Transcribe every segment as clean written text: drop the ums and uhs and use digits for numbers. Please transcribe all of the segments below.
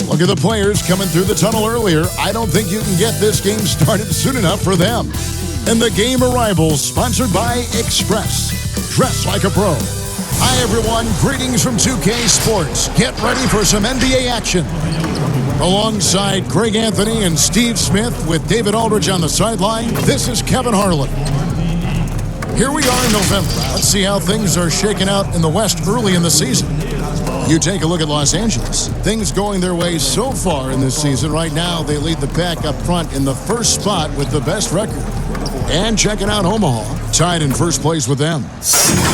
Look at the players coming through the tunnel earlier. I don't think you can get this game started soon enough for them. And the game arrivals sponsored by Express. Dress like a pro. Hi, everyone. Greetings from 2K Sports. Get ready for some NBA action. Alongside Greg Anthony and Steve Smith with David Aldridge on the sideline, this is Kevin Harlan. Here we are in November. Let's see how things are shaking out in the West early in the season. You take a look at Los Angeles. Things going their way so far in this season. Right now, they lead the pack up front in the first spot with the best record. And checking out Omaha, tied in first place with them.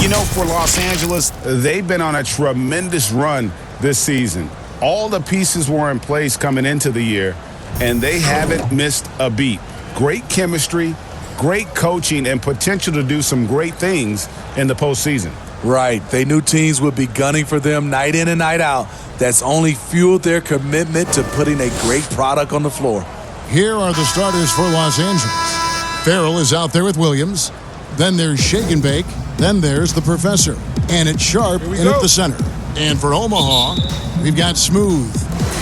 You know, for Los Angeles, they've been on a tremendous run this season. All the pieces were in place coming into the year, and they haven't missed a beat. Great chemistry, great coaching, and potential to do some great things in the postseason. Right. They knew teams would be gunning for them night in and night out. That's only fueled their commitment to putting a great product on the floor. Here are the starters for Los Angeles. Farrell is out there with Williams. Then there's Shake and Bake. Then there's the Professor. And it's Sharp in at the center. And for Omaha, we've got Smooth.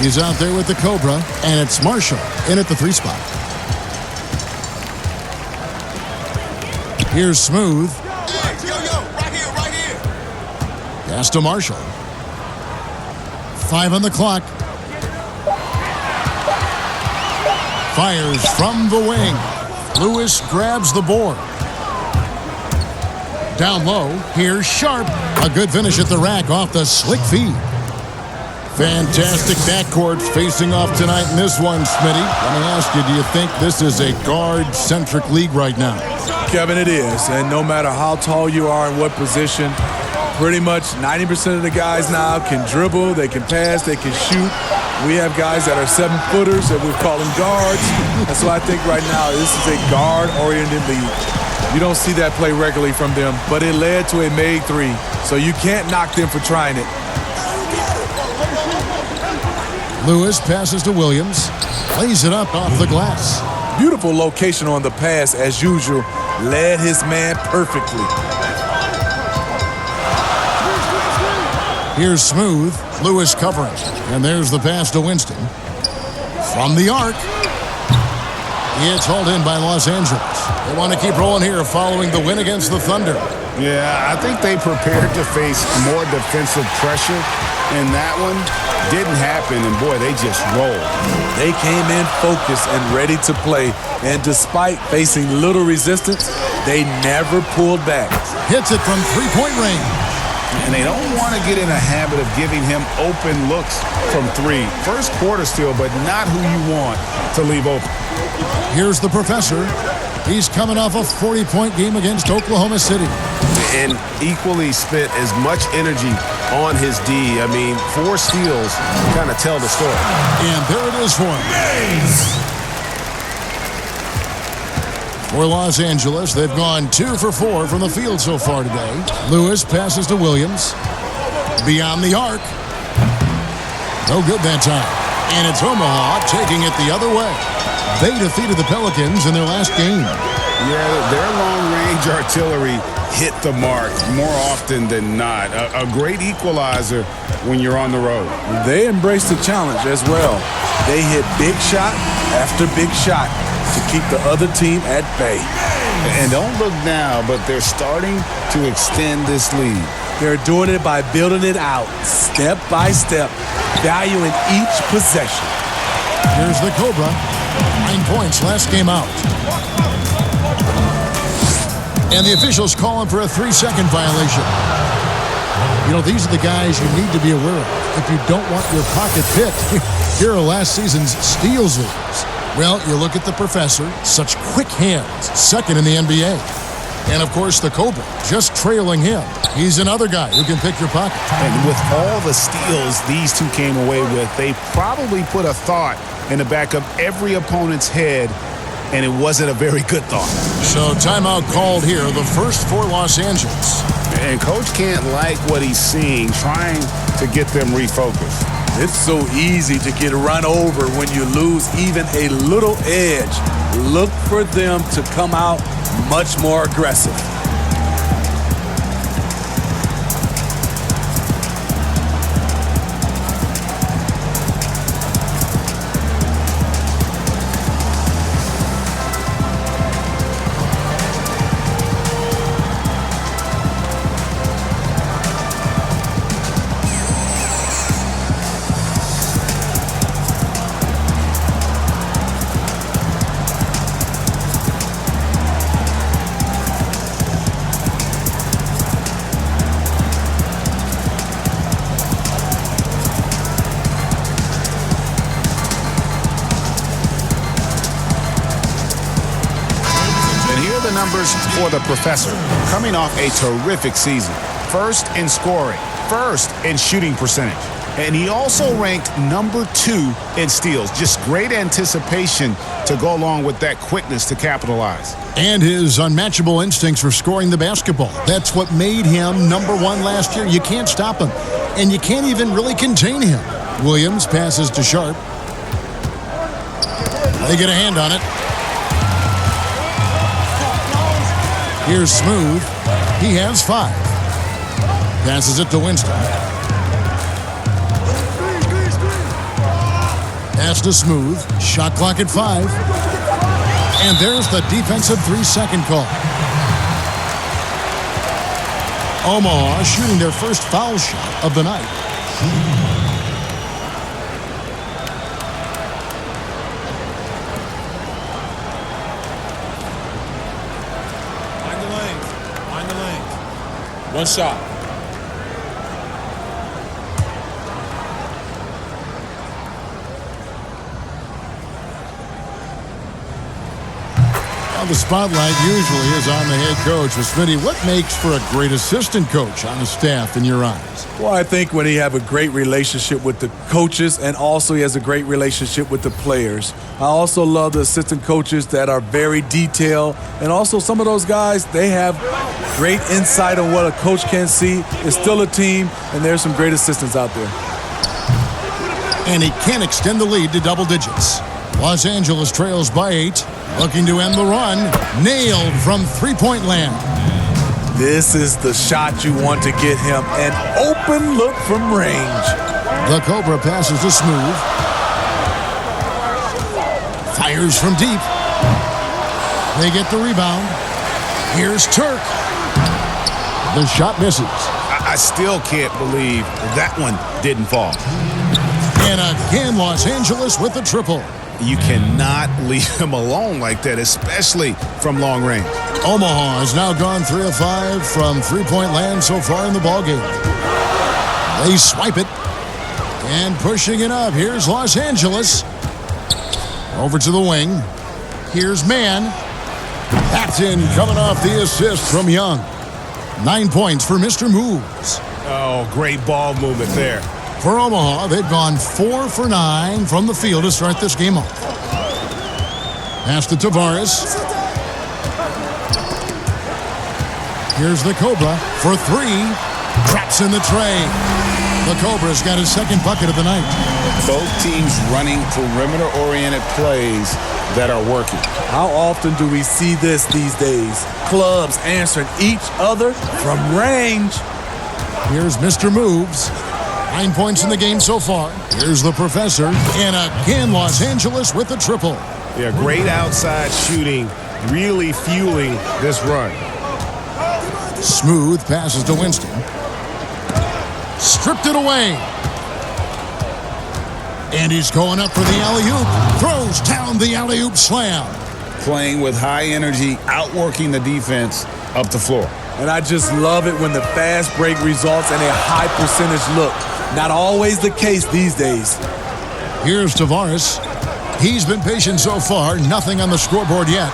He's out there with the Cobra. And it's Marshall in at the 3 spot. Here's Smooth. Right here. Pass to Marshall. 5 on the clock. Fires from the wing. Lewis grabs the board. Down low, here's Sharp. A good finish at the rack off the slick feed. Fantastic backcourt facing off tonight in this one, Smitty. Let me ask you, do you think this is a guard-centric league right now? Kevin, it is. And no matter how tall you are and what position, pretty much 90% of the guys now can dribble, they can pass, they can shoot. We have guys that are 7-footers that we're calling guards. And so I think right now this is a guard-oriented league. You don't see that play regularly from them, but it led to a made 3. So you can't knock them for trying it. Lewis passes to Williams. Lays it up off the glass. Beautiful location on the pass as usual. Led his man perfectly. Here's Smooth. Lewis covering. And there's the pass to Winston. From the arc. It's hauled in by Los Angeles. They want to keep rolling here following the win against the Thunder. Yeah, I think they prepared to face more defensive pressure, and that one didn't happen, and boy, they just rolled. They came in focused and ready to play, and despite facing little resistance, they never pulled back. Hits it from three-point range. And they don't want to get in a habit of giving him open looks from 3. First quarter still, but not who you want to leave open. Here's the Professor. He's coming off a 40-point game against Oklahoma City. And equally spent as much energy on his D. I mean, 4 steals kind of tell the story. And there it is for him. For Los Angeles, they've gone 2 for 4 from the field so far today. Lewis passes to Williams. Beyond the arc. No good that time. And it's Omaha taking it the other way. They defeated the Pelicans in their last game. Yeah, their long-range artillery hit the mark more often than not. A great equalizer when you're on the road. They embraced the challenge as well. They hit big shot after big shot to keep the other team at bay. And don't look now, but they're starting to extend this lead. They're doing it by building it out, step by step, valuing each possession. Here's the Cobra. 9 points last game out. And the officials calling for a 3-second violation. You know, these are the guys you need to be aware of if you don't want your pocket picked. Here are last season's steals leaders. Well, you look at the Professor, such quick hands, second in the NBA. And, of course, the Cobra, just trailing him. He's another guy who can pick your pocket. And with all the steals these two came away with, they probably put a thought in the back of every opponent's head, and it wasn't a very good thought. So timeout called here, the first for Los Angeles. And Coach can't like what he's seeing, trying to get them refocused. It's so easy to get run over when you lose even a little edge. Look for them to come out much more aggressive. numbers for the professor, coming off a terrific season. First in scoring, first in shooting percentage. And he also ranked number 2 in steals. Just great anticipation to go along with that quickness to capitalize. And his unmatchable instincts for scoring the basketball. That's what made him number 1 last year. You can't stop him, and you can't even really contain him. Williams passes to Sharp. They get a hand on it. Here's Smooth. He has 5. Passes it to Winston. Pass to Smooth. Shot clock at 5. And there's the defensive 3-second call. Omaha shooting their first foul shot of the night. Find the lane. One shot. The spotlight usually is on the head coach. But Smitty, what makes for a great assistant coach on the staff in your eyes? Well, I think when he have a great relationship with the coaches and also he has a great relationship with the players. I also love the assistant coaches that are very detailed. And also some of those guys, they have great insight on what a coach can see. It's still a team, and there's some great assistants out there. And he can extend the lead to double digits. Los Angeles trails by 8. Looking to end the run. Nailed from three-point land. This is the shot you want to get him. An open look from range. The Cobra passes to Smooth. Fires from deep. They get the rebound. Here's Turk. The shot misses. I still can't believe that one didn't fall. And again, Los Angeles with the triple. You cannot leave him alone like that, especially from long range. Omaha has now gone 3 of 5 from three-point land so far in the ballgame. They swipe it. And pushing it up. Here's Los Angeles. Over to the wing. Here's Mann. That's in, coming off the assist from Young. 9 points for Mr. Moves. Oh, great ball movement there. For Omaha, they've gone 4 for 9 from the field to start this game off. Pass to Tavares. Here's the Cobra for 3. Traps in the tray. The Cobra's got his second bucket of the night. Both teams running perimeter-oriented plays that are working. How often do we see this these days? Clubs answering each other from range. Here's Mr. Moves. 9 points in the game so far. Here's the professor. And again, Los Angeles with the triple. Yeah, great outside shooting, really fueling this run. Smooth passes to Winston. Stripped it away. And he's going up for the alley-oop. Throws down the alley-oop slam. Playing with high energy, outworking the defense up the floor. And I just love it when the fast break results in a high percentage look. Not always the case these days. Here's Tavares. He's been patient so far. Nothing on the scoreboard yet.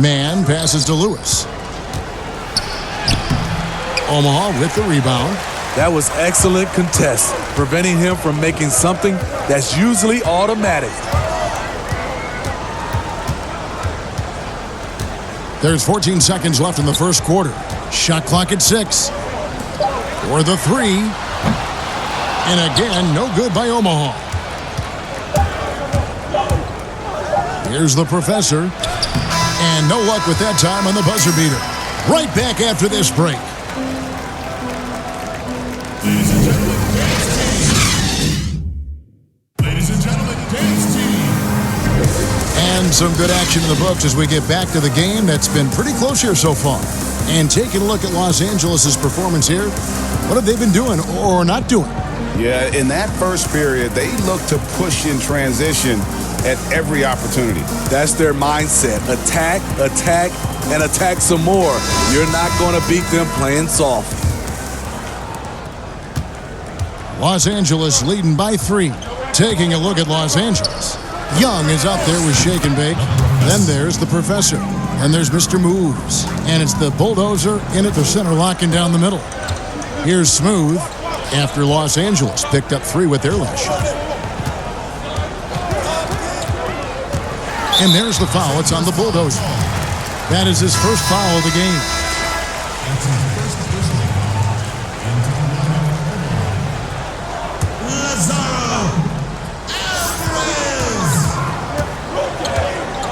Mann passes to Lewis. Omaha with the rebound. That was excellent contest, preventing him from making something that's usually automatic. There's 14 seconds left in the first quarter. Shot clock at 6. For the 3. And again, no good by Omaha. Here's the professor. And no luck with that time on the buzzer beater. Right back after this break. Ladies and gentlemen, dance team. And some good action in the books as we get back to the game that's been pretty close here so far. And taking a look at Los Angeles' performance here, what have they been doing or not doing? Yeah, in that first period, they looked to push in transition at every opportunity. That's their mindset. Attack, attack, and attack some more. You're not going to beat them playing soft. Los Angeles leading by 3. Taking a look at Los Angeles. Young is up there with shake and bake. Then there's the Professor. And there's Mr. Moves. And it's the Bulldozer in at the center, locking down the middle. Here's Smooth after Los Angeles picked up 3 with their last shot. And there's the foul. It's on the Bulldozer. That is his first foul of the game.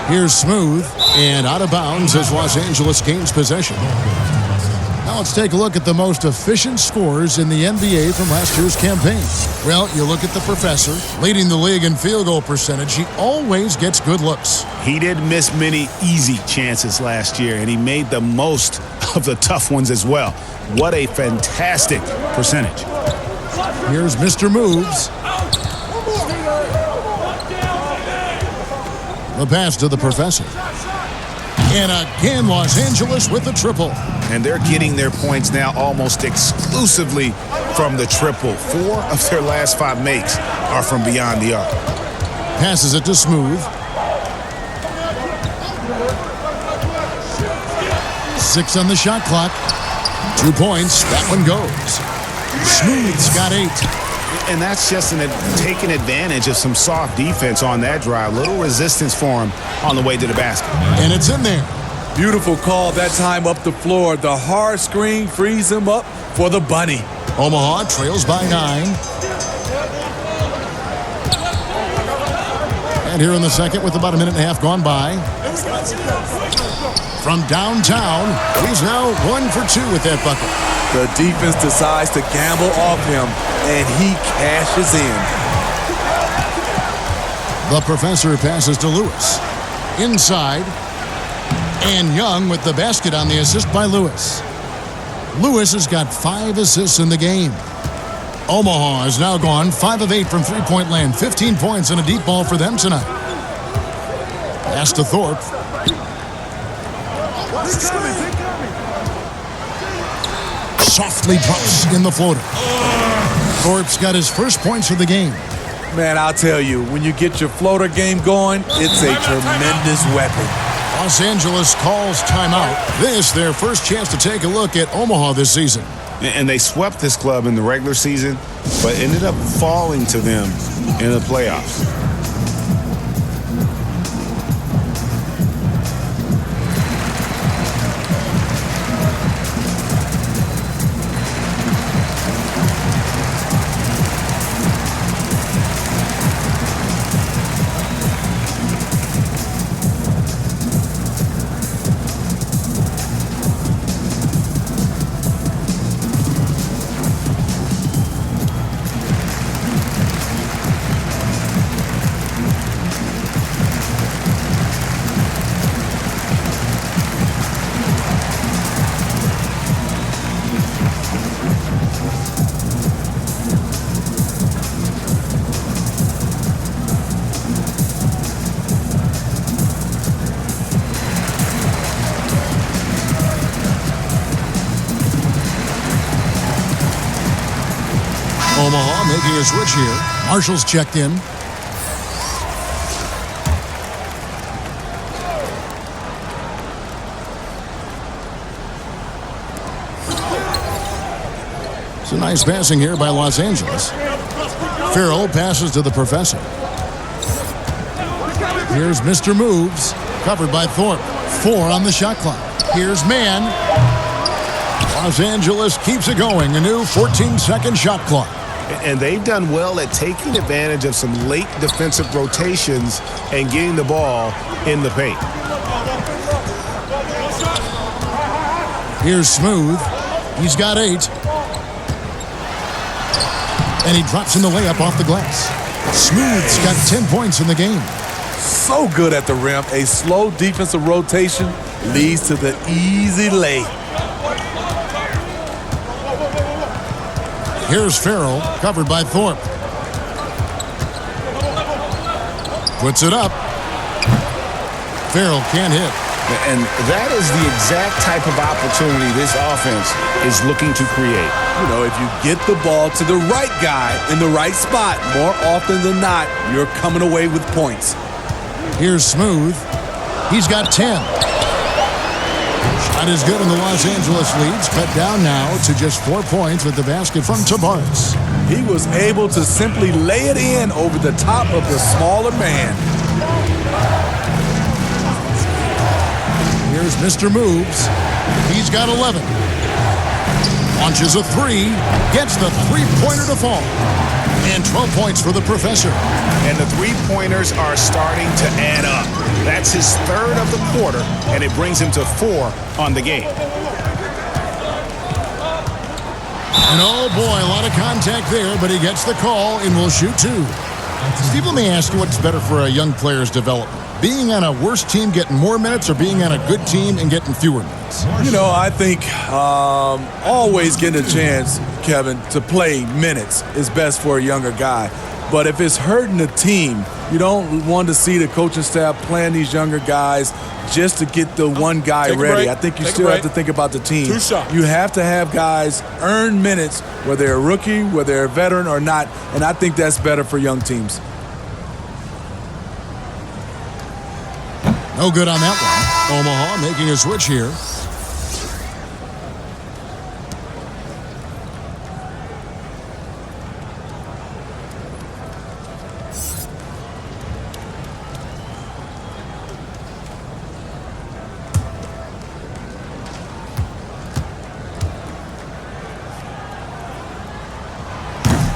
Here's Smooth, and out of bounds as Los Angeles gains possession. Now let's take a look at the most efficient scorers in the NBA from last year's campaign. Well, you look at the Professor, leading the league in field goal percentage. He always gets good looks. He didn't miss many easy chances last year, and he made the most of the tough ones as well. What a fantastic percentage. Here's Mr. Moves. The pass to the Professor. And again, Los Angeles with the triple. And they're getting their points now almost exclusively from the triple. 4 of their last 5 makes are from beyond the arc. Passes it to Smooth. 6 on the shot clock. 2 points. That one goes. Smooth's got 8. And that's just taking advantage of some soft defense on that drive. Little resistance for him on the way to the basket. And it's in there. Beautiful call that time up the floor. The hard screen frees him up for the bunny. Omaha trails by 9. And here in the second with about a minute and a half gone by. From downtown, he's now 1 for 2 with that bucket. The defense decides to gamble off him, and he cashes in. The Professor passes to Lewis. Inside. And Young with the basket on the assist by Lewis. Lewis has got 5 assists in the game. Omaha has now gone 5 of 8 from three-point land. 15 points and a deep ball for them tonight. Pass to Thorpe. Softly drops in the floater. Thorpe's got his first points of the game. Man, I'll tell you, when you get your floater game going, it's a tremendous weapon. Los Angeles calls timeout. This, their first chance to take a look at Omaha this season. And they swept this club in the regular season, but ended up falling to them in the playoffs. Omaha making a switch here. Marshall's checked in. It's a nice passing here by Los Angeles. Farrell passes to the Professor. Here's Mr. Moves, covered by Thorpe. 4 on the shot clock. Here's Man. Los Angeles keeps it going. A new 14-second shot clock. And they've done well at taking advantage of some late defensive rotations and getting the ball in the paint. Here's Smooth. He's got 8. And he drops in the layup off the glass. Smooth's got 10 points in the game. So good at the rim. A slow defensive rotation leads to the easy lay. Here's Farrell, covered by Thorpe. Puts it up. Farrell can't hit. And that is the exact type of opportunity this offense is looking to create. You know, if you get the ball to the right guy in the right spot, more often than not, you're coming away with points. Here's Smooth. He's got 10. Shot is good, and the Los Angeles leads cut down now to just 4 points with the basket from Tavares. He was able to simply lay it in over the top of the smaller man. Here's Mr. Moves. He's got 11. Launches a three, gets the three-pointer to fall. And 12 points for the professor. And the three-pointers are starting to add up. That's his third of the quarter, and it brings him to 4 on the game. And oh boy, a lot of contact there, but he gets the call and will shoot 2. Steve, let me ask you what's better for a young player's development. Being on a worse team getting more minutes or being on a good team and getting fewer minutes? You know, I think always getting a chance, Kevin, to play minutes is best for a younger guy. But if it's hurting the team, you don't want to see the coaching staff playing these younger guys just to get the one guy ready. I think you still have to think about the team. 2 shots. You have to have guys earn minutes, whether they're a rookie, whether they're a veteran or not, and I think that's better for young teams. No good on that one. Omaha making a switch here.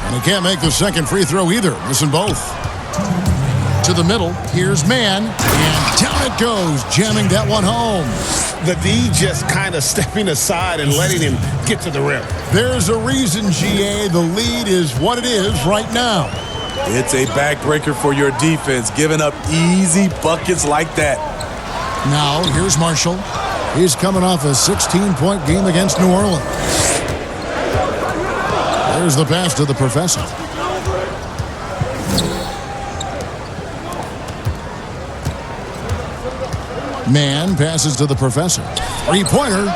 And he can't make the second free throw either. Missing both. To the middle. Here's Mann. And down it goes, jamming that one home. The D just kind of stepping aside and letting him get to the rim. There's a reason, GA. The lead is what it is right now. It's a backbreaker for your defense, giving up easy buckets like that. Now, here's Marshall. He's coming off a 16-point game against New Orleans. There's the pass to the professor. Mann passes to the professor. Three-pointer.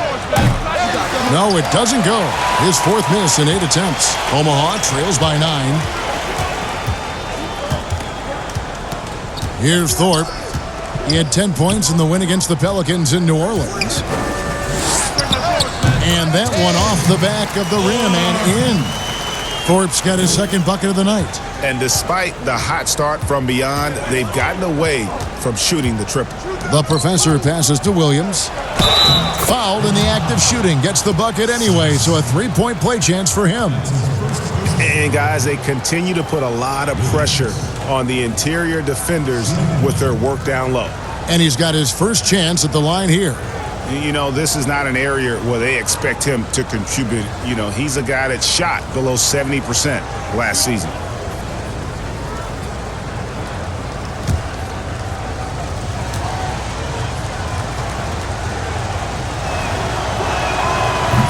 No, it doesn't go. His 4th miss in 8 attempts. Omaha trails by 9. Here's Thorpe. He had 10 points in the win against the Pelicans in New Orleans. And that one off the back of the rim and in. Thorpe's got his 2nd bucket of the night. And despite the hot start from beyond, they've gotten away from shooting the triple. The professor passes to Williams. Fouled in the act of shooting. Gets the bucket anyway, so a 3-point play chance for him. And guys, they continue to put a lot of pressure on the interior defenders with their work down low. And he's got his first chance at the line here. You know, this is not an area where they expect him to contribute. You know, he's a guy that shot below 70% last season.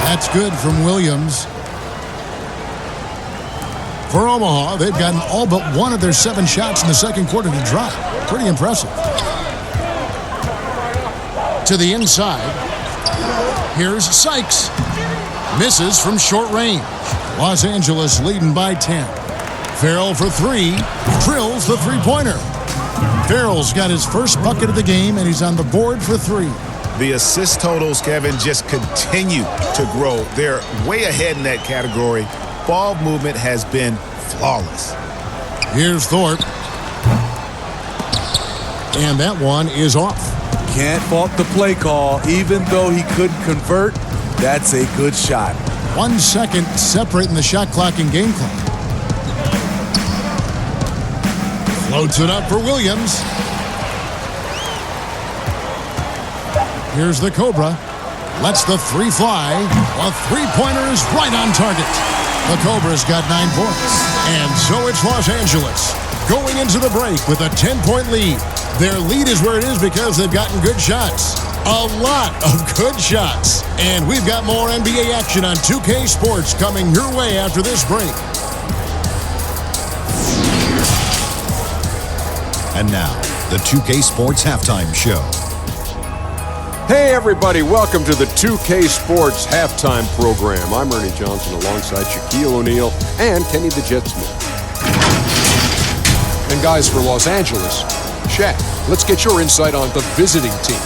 That's good from Williams. For Omaha, they've gotten all but one of their 7 shots in the second quarter to drop. Pretty impressive. To the inside. Here's Sykes. Misses from short range. Los Angeles leading by 10. Farrell for 3. Drills the three-pointer. Farrell's got his first bucket of the game, and he's on the board for 3. The assist totals, Kevin, just continue to grow. They're way ahead in that category. Ball movement has been flawless. Here's Thorpe. And that one is off. Can't fault the play call. Even though he couldn't convert, that's a good shot. 1 second separating the shot clock and game clock. Floats it up for Williams. Here's the Cobra. Lets the 3 fly. A three-pointer is right on target. The Cobra's got 9 points. And so it's Los Angeles going into the break with a 10-point lead. Their lead is where it is because they've gotten good shots. A lot of good shots. And we've got more NBA action on 2K Sports coming your way after this break. And now, the 2K Sports Halftime Show. Hey everybody, welcome to the 2K Sports Halftime Program. I'm Ernie Johnson alongside Shaquille O'Neal and Kenny the Jet Smith. And guys, for Los Angeles, Shaq, let's get your insight on the visiting team.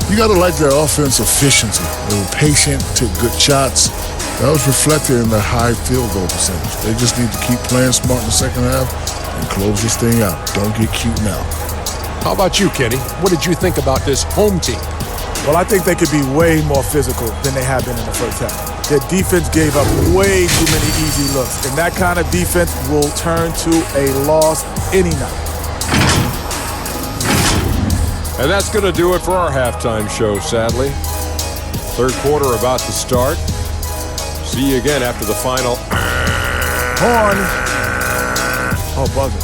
You got to like their offense efficiency. They were patient, took good shots. That was reflected in their high field goal percentage. They just need to keep playing smart in the second half and close this thing out. Don't get cute now. How about you, Kenny? What did you think about this home team? Well, I think they could be way more physical than they have been in the first half. Their defense gave up way too many easy looks, and that kind of defense will turn to a loss any night. And that's going to do it for our halftime show, sadly. Third quarter about to start. See you again after the final. Horn. Oh, buzzer.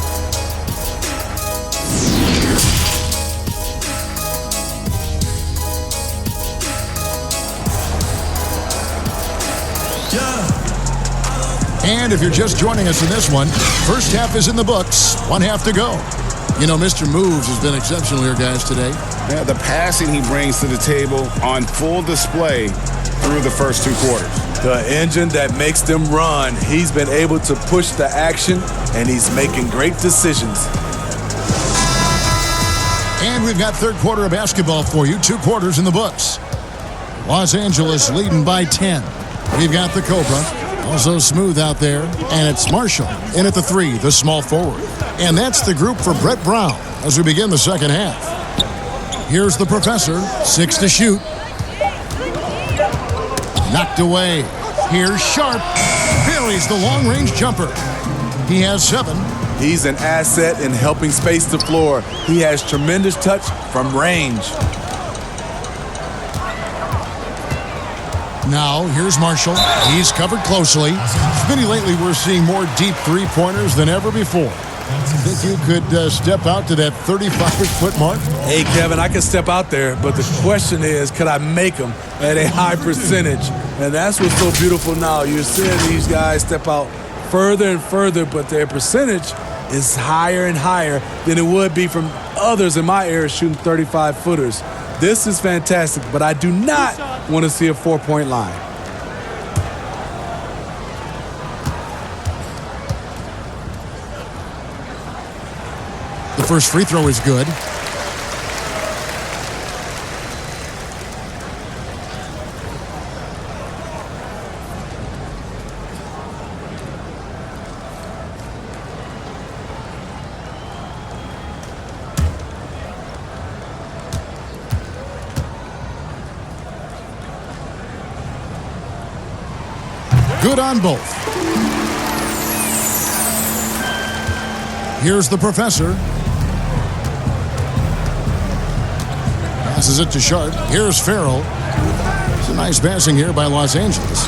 And if you're just joining us in this one, first half is in the books. One half to go. You know, Mr. Moves has been exceptional here, guys, today. Yeah, the passing he brings to the table on full display through the first two quarters. The engine that makes them run. He's been able to push the action, and he's making great decisions. And we've got third quarter of basketball for you. 2 quarters in the books. Los Angeles leading by 10. We've got the Cobra. Also smooth out there. And it's Marshall in at the 3, the small forward. And that's the group for Brett Brown as we begin the second half. Here's the Professor, 6 to shoot. Knocked away. Here's Sharp. Buries the long-range jumper. He has 7. He's an asset in helping space the floor. He has tremendous touch from range. Now, here's Marshall. He's covered closely. Vinny, lately we're seeing more deep three-pointers than ever before. Think you could step out to that 35-foot mark? Hey, Kevin, I can step out there, but the question is, could I make them at a high percentage? And that's what's so beautiful now. You're seeing these guys step out further and further, but their percentage is higher and higher than it would be from others in my era shooting 35-footers. This is fantastic, but I do not want to see a 4-point line. The first free throw is good. Good on both. Here's the Professor. Passes it to Sharp. Here's Farrell. It's a nice passing here by Los Angeles.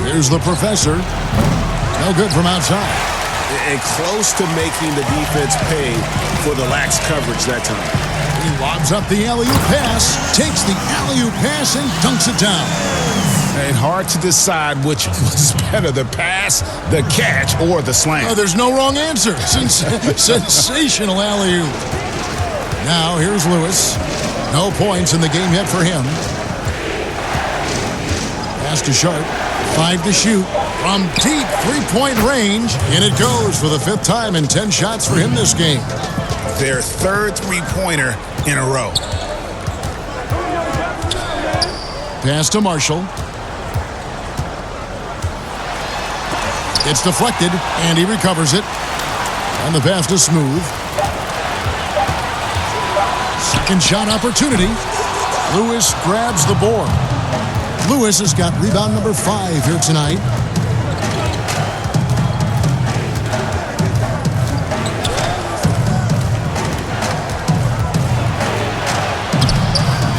Here's the Professor. No good from outside. And close to making the defense pay for the lax coverage that time. He lobs up the alley-oop pass, takes the alley-oop pass and dunks it down. And hard to decide which was better, the pass, the catch, or the slam. Oh, there's no wrong answer. Sensational alley-oop. Now here's Lewis. No points in the game yet for him. Pass to Sharp. 5 to shoot. From deep three-point range. And it goes for the 5th time in 10 shots for him this game. Their 3rd three-pointer in a row. Pass to Marshall. It's deflected, and he recovers it. And the pass to Smooth. Second shot opportunity. Lewis grabs the board. Lewis has got rebound number 5 here tonight.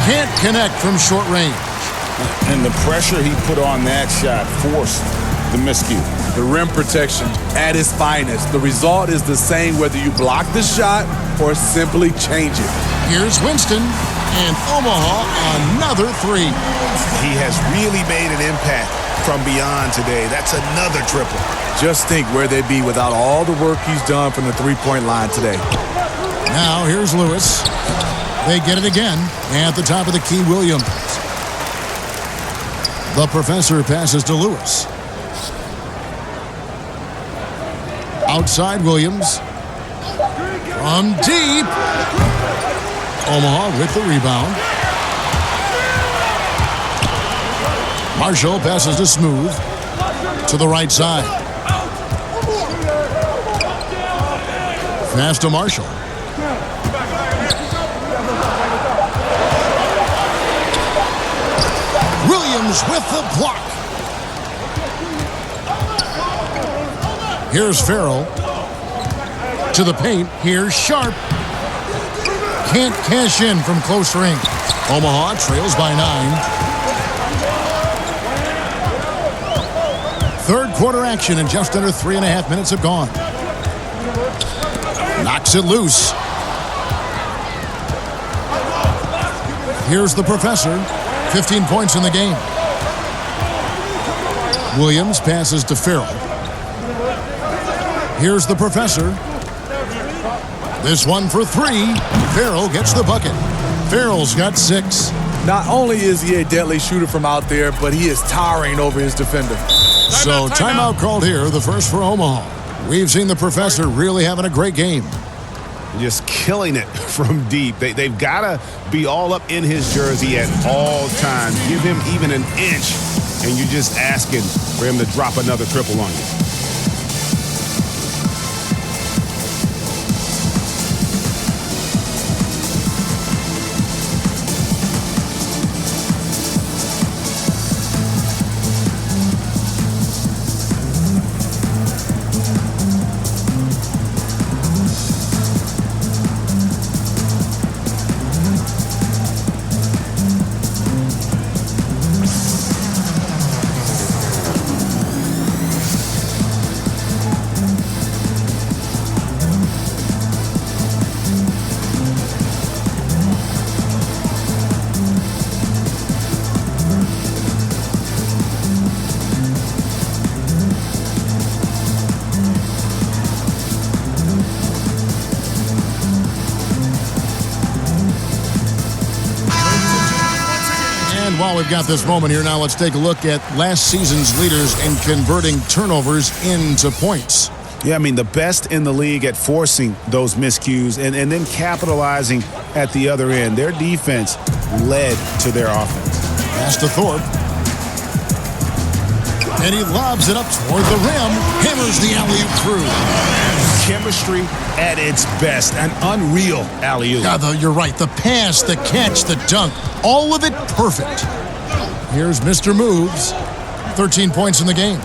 Can't connect from short range. And the pressure he put on that shot forced the miscue. The rim protection at its finest. The result is the same whether you block the shot or simply change it. Here's Winston, and Omaha another 3. He has really made an impact from beyond today. That's another triple. Just think where they'd be without all the work he's done from the three-point line today. Now here's Lewis. They get it again at the top of the key, Williams. The Professor passes to Lewis. Outside Williams. From deep. Omaha with the rebound. Marshall passes to Smooth to the right side. Pass to Marshall. Williams with the block. Here's Farrell to the paint. Here's Sharp. Can't cash in from close range. Omaha trails by 9. Third quarter action and just under 3.5 minutes have gone. Knocks it loose. Here's the professor. 15 points in the game. Williams passes to Farrell. Here's the professor. This one for 3. Farrell gets the bucket. Farrell's got 6. Not only is he a deadly shooter from out there, but he is towering over his defender. So timeout called here, the first for Omaha. We've seen the professor really having a great game. Just killing it from deep. They've got to be all up in his jersey at all times. Give him even an inch, and you're just asking for him to drop another triple on you. While we've got this moment here, now let's take a look at last season's leaders in converting turnovers into points. Yeah, I mean, the best in the league at forcing those miscues and then capitalizing at the other end. Their defense led to their offense. Pass to Thorpe. And he lobs it up toward the rim. Hammers the alley-oop through. Chemistry at its best. An unreal alley-oop. You're right. The pass, the catch, the dunk. All of it perfect. Here's Mr. Moves. 13 points in the game.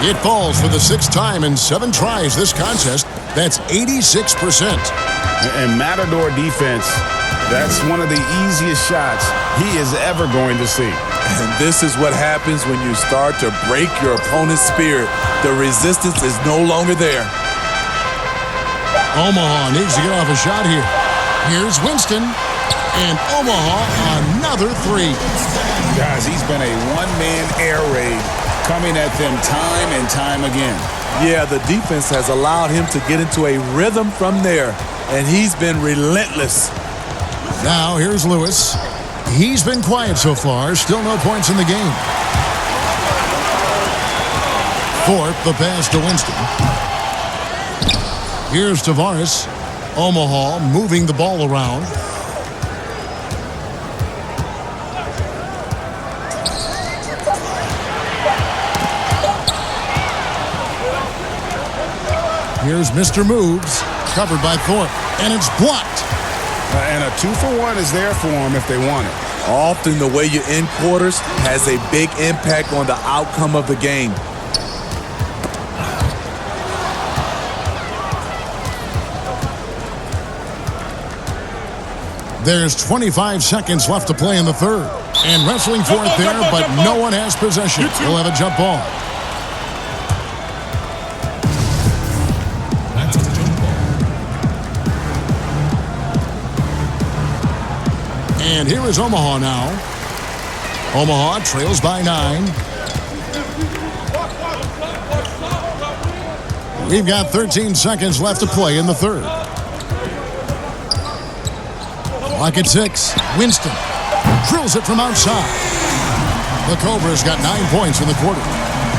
It falls for the 6th time in 7 tries this contest. That's 86%. And Matador defense, that's one of the easiest shots he is ever going to see. And this is what happens when you start to break your opponent's spirit. The resistance is no longer there. Omaha needs to get off a shot here. Here's Winston. And Omaha another 3. Guys, he's been a one-man air raid coming at them time and time again. Yeah, the defense has allowed him to get into a rhythm from there, and he's been relentless. Now here's Lewis. He's been quiet so far. Still no points in the game. Thorpe, the pass to Winston. Here's Tavares. Omaha moving the ball around. Here's Mr. Moves, covered by Thorpe, and it's blocked. And a 2-for-1 is there for them if they want it. Often the way you end quarters has a big impact on the outcome of the game. There's 25 seconds left to play in the third. And wrestling for it there, but no one has possession. We'll have a jump ball. And here is Omaha now. Omaha trails by 9. We've got 13 seconds left to play in the third. Clock at 6. Winston drills it from outside. The Cobras got 9 points in the quarter.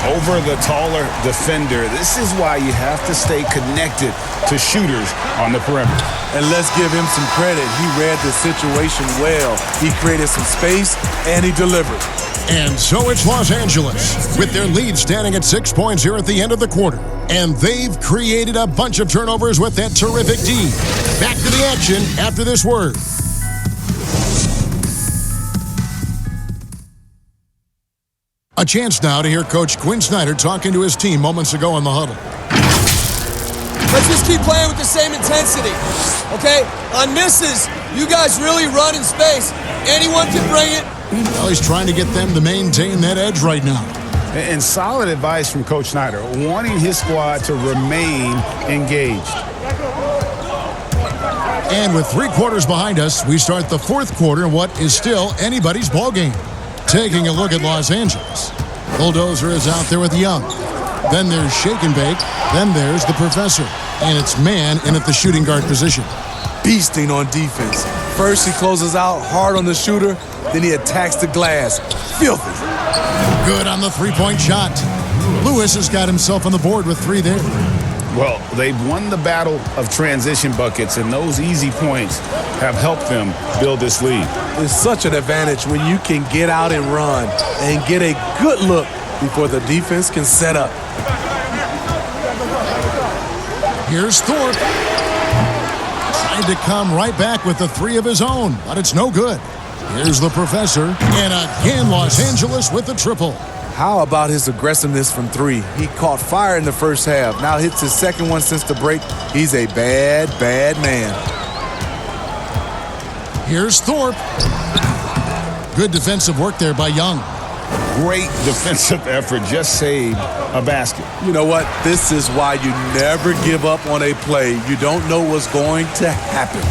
over the taller defender. This is why you have to stay connected to shooters on the perimeter. And let's give him some credit. He read the situation well. He created some space, and he delivered. And so it's Los Angeles, with their lead standing at 6 points here at the end of the quarter. And they've created a bunch of turnovers with that terrific D. Back to the action after this word. A chance now to hear Coach Quinn Snyder talking to his team moments ago in the huddle. Let's just keep playing with the same intensity, okay? On misses, you guys really run in space. Anyone can bring it. Well, he's trying to get them to maintain that edge right now. And solid advice from Coach Snyder, wanting his squad to remain engaged. And with 3 quarters behind us, we start the 4th quarter in what is still anybody's ball game. Taking a look at Los Angeles. Bulldozer is out there with Young. Then there's Shake and Bake. Then there's the Professor. And it's man in at the shooting guard position. Beasting on defense. First, he closes out hard on the shooter. Then he attacks the glass. Filthy. Good on the 3-point shot. Lewis has got himself on the board with 3 there. Well, they've won the battle of transition buckets, and those easy points have helped them build this lead. It's such an advantage when you can get out and run and get a good look before the defense can set up. Here's Thorpe. Trying to come right back with the 3 of his own, but it's no good. Here's the Professor, and again Los Angeles with the triple. How about his aggressiveness from 3? He caught fire in the first half. Now hits his second one since the break. He's a bad, bad man. Here's Thorpe. Good defensive work there by Young. Great defensive effort, just saved a basket. You know what? This is why you never give up on a play. You don't know what's going to happen.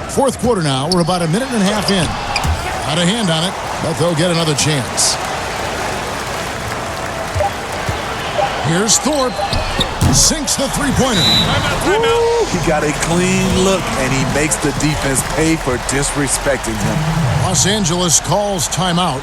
4th quarter now. We're about a minute and a half in. Out of hand on it, but they'll get another chance. Here's Thorpe. Sinks the 3-pointer. He got a clean look, and he makes the defense pay for disrespecting him. Los Angeles calls timeout.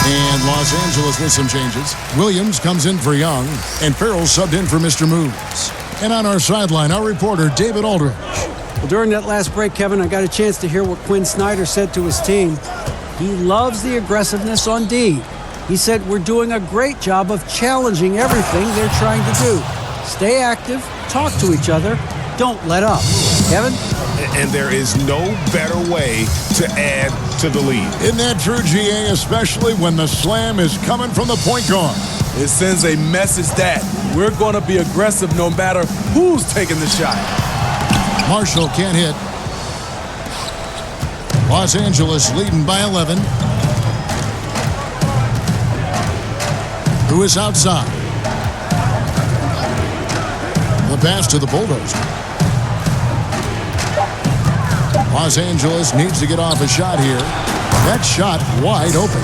And Los Angeles with some changes. Williams comes in for Young, and Farrell subbed in for Mr. Moves. And on our sideline, our reporter, David Aldridge. Well, during that last break, Kevin, I got a chance to hear what Quinn Snyder said to his team. He loves the aggressiveness on D. He said, we're doing a great job of challenging everything they're trying to do. Stay active, talk to each other, don't let up. Kevin? And there is no better way to add to the lead. Isn't that true, GA, especially when the slam is coming from the point guard? It sends a message that we're going to be aggressive no matter who's taking the shot. Marshall can't hit. Los Angeles leading by 11. Who is outside? The pass to the Bulldozer. Los Angeles needs to get off a shot here. That shot wide open.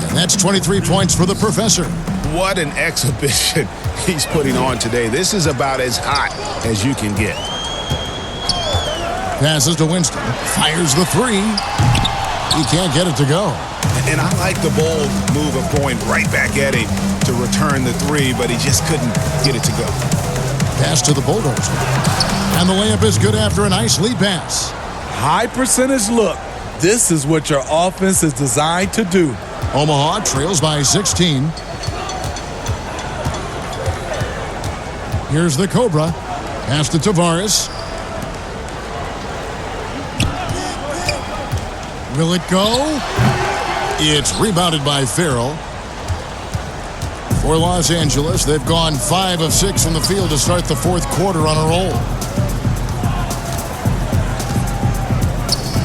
And that's 23 points for the Professor. What an exhibition he's putting on today. This is about as hot as you can get. Passes to Winston. Fires the 3. He can't get it to go. And I like the bold move of going right back at him to return the 3, but he just couldn't get it to go. Pass to the Bulldozer. And the layup is good after a nice lead pass. High percentage look. This is what your offense is designed to do. Omaha trails by 16. Here's the Cobra. Pass to Tavares. Will it go? It's rebounded by Farrell. For Los Angeles, they've gone 5 of 6 from the field to start the fourth quarter on a roll.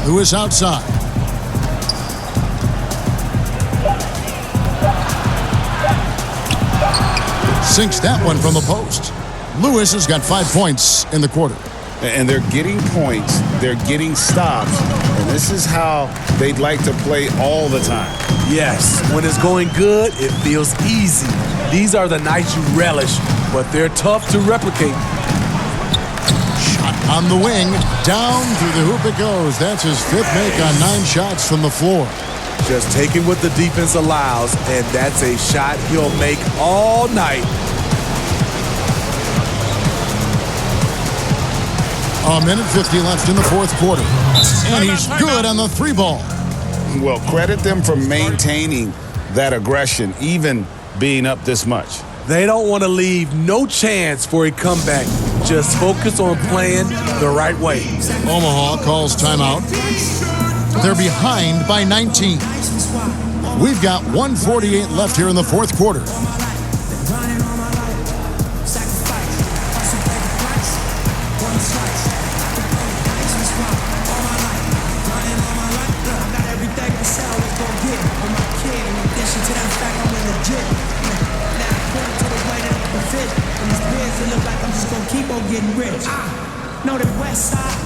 Lewis outside. Sinks that one from the post. Lewis has got 5 points in the quarter. And they're getting points, they're getting stops, and this is how they'd like to play all the time. Yes, when it's going good, it feels easy. These are the nights you relish, but they're tough to replicate. Shot on the wing, down through the hoop it goes. That's his 5th make on 9 shots from the floor. Just taking what the defense allows, and that's a shot he'll make all night. A minute 50 left in the fourth quarter. And he's good on the 3-ball. Well, credit them for maintaining that aggression, even being up this much. They don't want to leave no chance for a comeback. Just focus on playing the right way. Omaha calls timeout. They're behind by 19. We've got 1:48 left here in the fourth quarter. Getting rich. Know the West Side.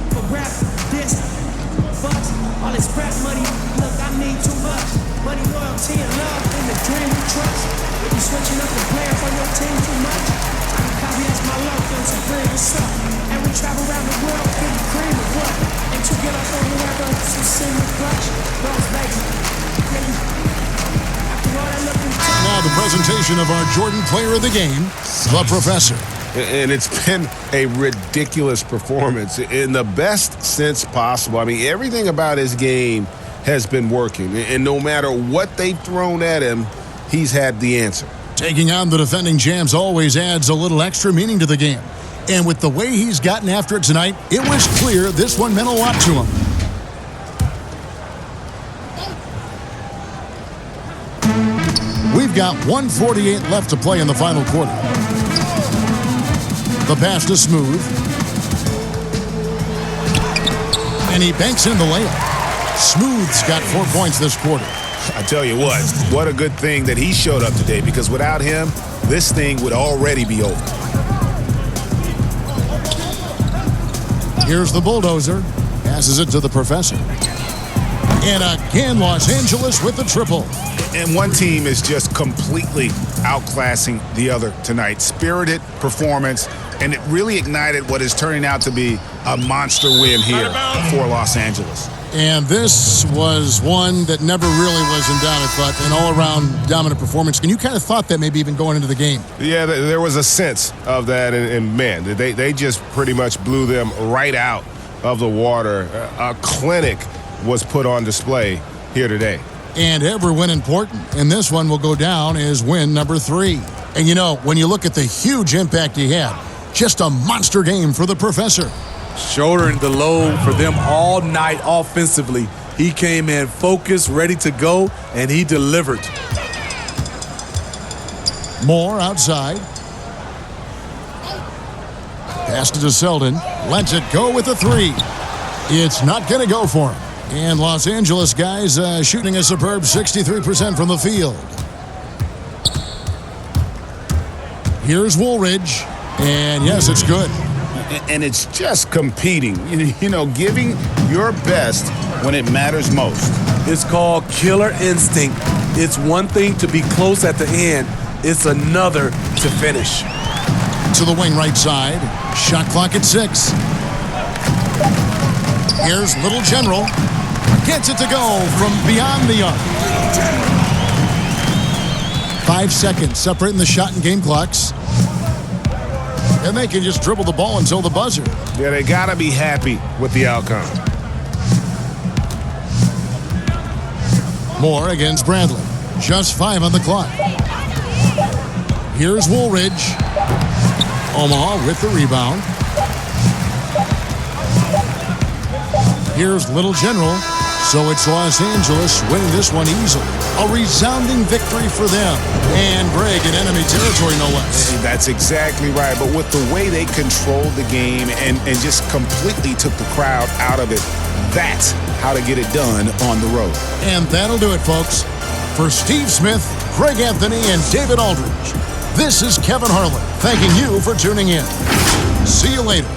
For rap, this, bucks, all this rap money. Look, I need too much. Money, loyalty, and love, and the dream we trust. If you switching up the player for your team too much, I can copy as my love feels and bring us up. And we travel around the world, getting cream of what? And to get up on whoever, some sin with clutch. Rose, baby. Now the presentation of our Jordan Player of the Game, the Professor. And it's been a ridiculous performance in the best sense possible. I mean, everything about his game has been working. And no matter what they've thrown at him, he's had the answer. Taking on the defending champs always adds a little extra meaning to the game. And with the way he's gotten after it tonight, it was clear this one meant a lot to him. We've got 1:48 left to play in the final quarter. The pass to Smooth. And he banks in the layup. Smooth's got 4 points this quarter. I tell you what a good thing that he showed up today, because without him, this thing would already be over. Here's the bulldozer. Passes it to the Professor. And again, Los Angeles with the triple. And one team is just completely outclassing the other tonight. Spirited performance, and it really ignited what is turning out to be a monster win here for Los Angeles. And this was one that never really was in doubt, I thought, an all-around dominant performance. And you kind of thought that maybe even going into the game. Yeah, there was a sense of that, and man, they just pretty much blew them right out of the water. A clinic was put on display here today. And every win important. And this one will go down as win number 3. And you know, when you look at the huge impact he had, just a monster game for the Professor. Shouldering the load for them all night offensively. He came in focused, ready to go, and he delivered. Moore outside. Passed it to Selden. Lets it go with a 3. It's not going to go for him. And Los Angeles guys shooting a superb 63% from the field. Here's Woolridge. And yes, it's good. And it's just competing, you know, giving your best when it matters most. It's called killer instinct. It's one thing to be close at the end. It's another to finish. To the wing right side. Shot clock at 6. Here's Little General. Gets it to go from beyond the arc. 5 seconds separating the shot and game clocks. and they can just dribble the ball until the buzzer. Yeah, they got to be happy with the outcome. Moore against Bradley. Just 5 on the clock. Here's Woolridge. Omaha with the rebound. Here's Little General. So it's Los Angeles winning this one easily. A resounding victory for them. And Greg in enemy territory, no less. That's exactly right. But with the way they controlled the game and just completely took the crowd out of it, that's how to get it done on the road. And that'll do it, folks. For Steve Smith, Craig Anthony, and David Aldridge, this is Kevin Harlan thanking you for tuning in. See you later.